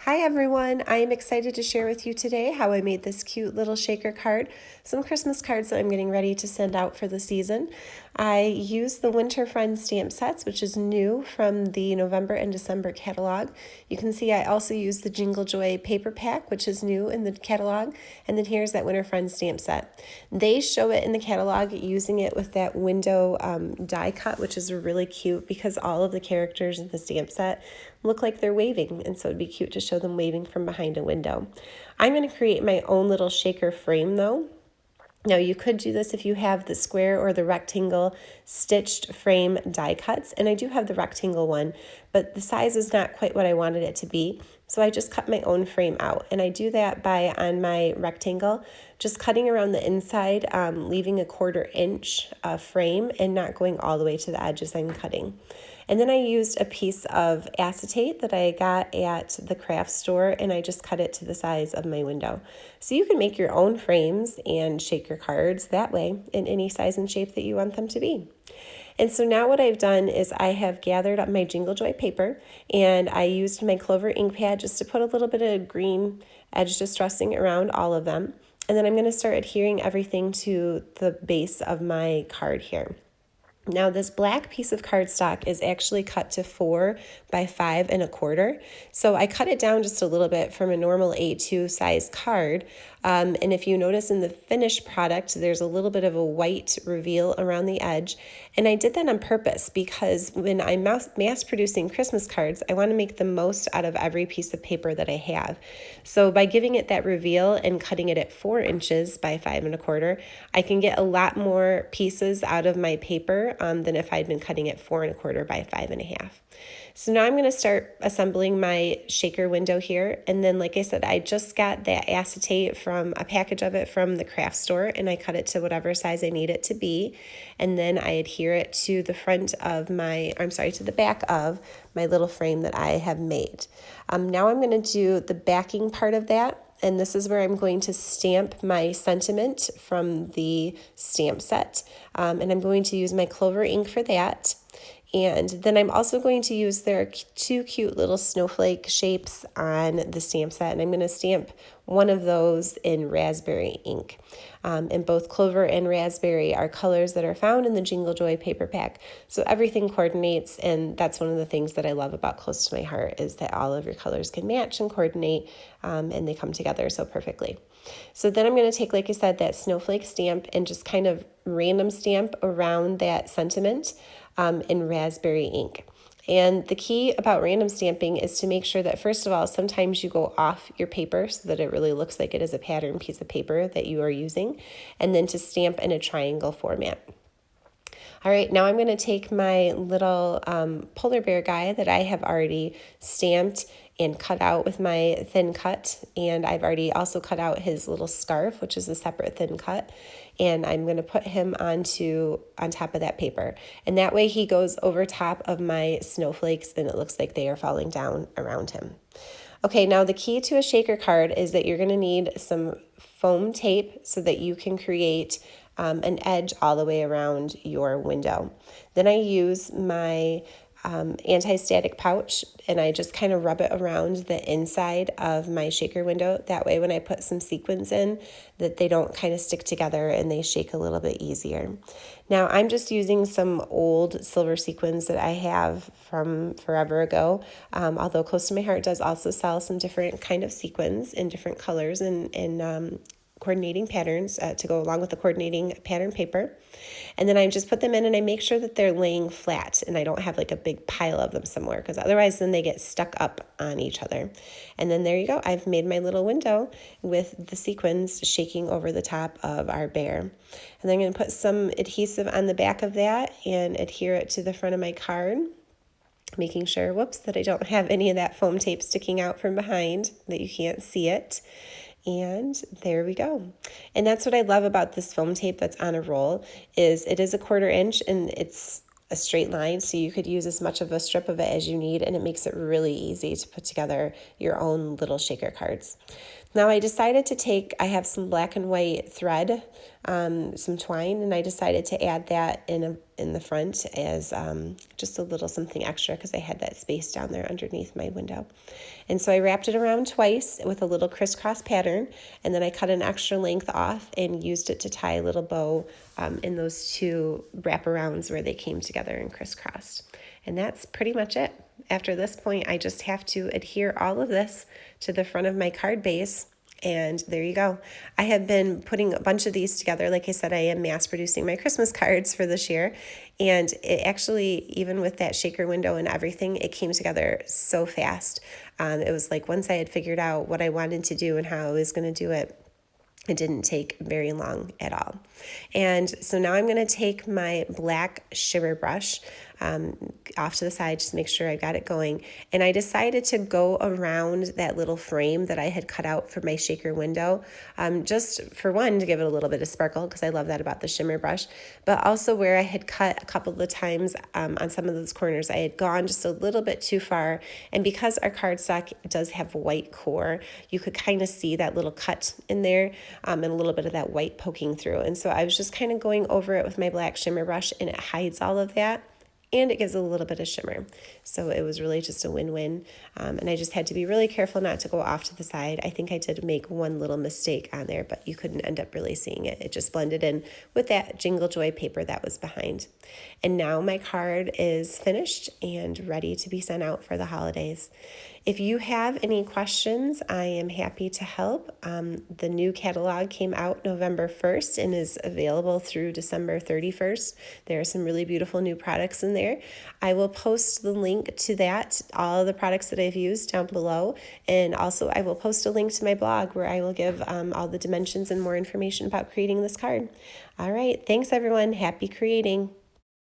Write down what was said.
Hi everyone, I am excited to share with you today how I made this cute little shaker card, some Christmas cards that I'm getting ready to send out for the season. I used the Winter Friends stamp sets, which is new from the November and December catalog. You can see I also used the Jingle Joy paper pack, which is new in the catalog, and then here's that Winter Friends stamp set. They show it in the catalog using it with that window die cut, which is really cute because all of the characters in the stamp set look like they're waving, and so it'd be cute to show them waving from behind a window. I'm going to create my own little shaker frame though. Now you could do this if you have the square or the rectangle stitched frame die cuts, and I do have the rectangle one, but the size is not quite what I wanted it to be, so I just cut my own frame out, and I do that by, on my rectangle, just cutting around the inside, leaving a 1/4 inch frame and not going all the way to the edge as I'm cutting. And then I used a piece of acetate that I got at the craft store, and I just cut it to the size of my window. So you can make your own frames and shaker cards that way in any size and shape that you want them to be. And so now what I've done is I have gathered up my Jingle Joy paper, and I used my Clover ink pad just to put a little bit of green edge distressing around all of them. And then I'm going to start adhering everything to the base of my card here. Now this black piece of cardstock is actually cut to 4 by 5 1/4. So I cut it down just a little bit from a normal A2 size card. And if you notice in the finished product, there's a little bit of a white reveal around the edge. And I did that on purpose because when I'm mass producing Christmas cards, I want to make the most out of every piece of paper that I have. So by giving it that reveal and cutting it at 4 inches by 5 1/4, I can get a lot more pieces out of my paper than if I'd been cutting it 4 1/4 by 5 1/2. So now I'm going to start assembling my shaker window here. And then, like I said, I just got that acetate from a package of it from the craft store, and I cut it to whatever size I need it to be. And then I adhere it to the front of my, to the back of my little frame that I have made. Now I'm going to do the backing part of that. And this is where I'm going to stamp my sentiment from the stamp set. And I'm going to use my Clover ink for that. And then I'm also going to use their 2 cute little snowflake shapes on the stamp set. And I'm going to stamp one of those in raspberry ink. And both Clover and raspberry are colors that are found in the Jingle Joy paper pack. So everything coordinates, and that's one of the things that I love about Close to My Heart is that all of your colors can match and coordinate, and they come together so perfectly. So then I'm going to take, like I said, that snowflake stamp and just kind of random stamp around that sentiment in raspberry ink. And the key about random stamping is to make sure that, first of all, sometimes you go off your paper so that it really looks like it is a pattern piece of paper that you are using, and then to stamp in a triangle format. All right, now I'm going to take my little polar bear guy that I have already stamped and cut out with my thin cut, and I've already also cut out his little scarf, which is a separate thin cut, and I'm going to put him on top of that paper, and that way he goes over top of my snowflakes and it looks like they are falling down around him. Okay, now the key to a shaker card is that you're going to need some foam tape so that you can create an edge all the way around your window. Then I use my anti-static pouch, and I just kind of rub it around the inside of my shaker window. That way when I put some sequins in, that they don't kind of stick together and they shake a little bit easier. Now I'm just using some old silver sequins that I have from forever ago, although Close to My Heart does also sell some different kind of sequins in different colors and coordinating patterns to go along with the coordinating pattern paper. And then I just put them in and I make sure that they're laying flat and I don't have like a big pile of them somewhere, because otherwise then they get stuck up on each other. And then there you go. I've made my little window with the sequins shaking over the top of our bear. And then I'm going to put some adhesive on the back of that and adhere it to the front of my card, making sure, that I don't have any of that foam tape sticking out from behind, that you can't see it. And there we go. And that's what I love about this foam tape that's on a roll, is it is a 1/4 inch and it's a straight line, so you could use as much of a strip of it as you need, and it makes it really easy to put together your own little shaker cards. Now I decided to I have some black and white thread, some twine, and I decided to add that in in the front as just a little something extra because I had that space down there underneath my window. And so I wrapped it around twice with a little crisscross pattern, and then I cut an extra length off and used it to tie a little bow in those two wraparounds where they came together and crisscrossed. And that's pretty much it. After this point, I just have to adhere all of this to the front of my card base. And there you go. I have been putting a bunch of these together. Like I said, I am mass producing my Christmas cards for this year. And it actually, even with that shaker window and everything, it came together so fast. It was like once I had figured out what I wanted to do and how I was going to do it, it didn't take very long at all. And so now I'm going to take my black shimmer brush off to the side, just make sure I got it going. And I decided to go around that little frame that I had cut out for my shaker window, just for one, to give it a little bit of sparkle, because I love that about the shimmer brush, but also where I had cut a couple of the times on some of those corners, I had gone just a little bit too far. And because our cardstock does have white core, you could kind of see that little cut in there and a little bit of that white poking through. And so I was just kind of going over it with my black shimmer brush, and it hides all of that. And it gives a little bit of shimmer. So it was really just a win-win. And I just had to be really careful not to go off to the side. I think I did make one little mistake on there, but you couldn't end up really seeing it. It just blended in with that Jingle Joy paper that was behind. And now my card is finished and ready to be sent out for the holidays. If you have any questions, I am happy to help. The new catalog came out November 1st and is available through December 31st. There are some really beautiful new products in there. I will post the link to that, all of the products that I've used down below. And also I will post a link to my blog where I will give all the dimensions and more information about creating this card. All right, thanks everyone. Happy creating.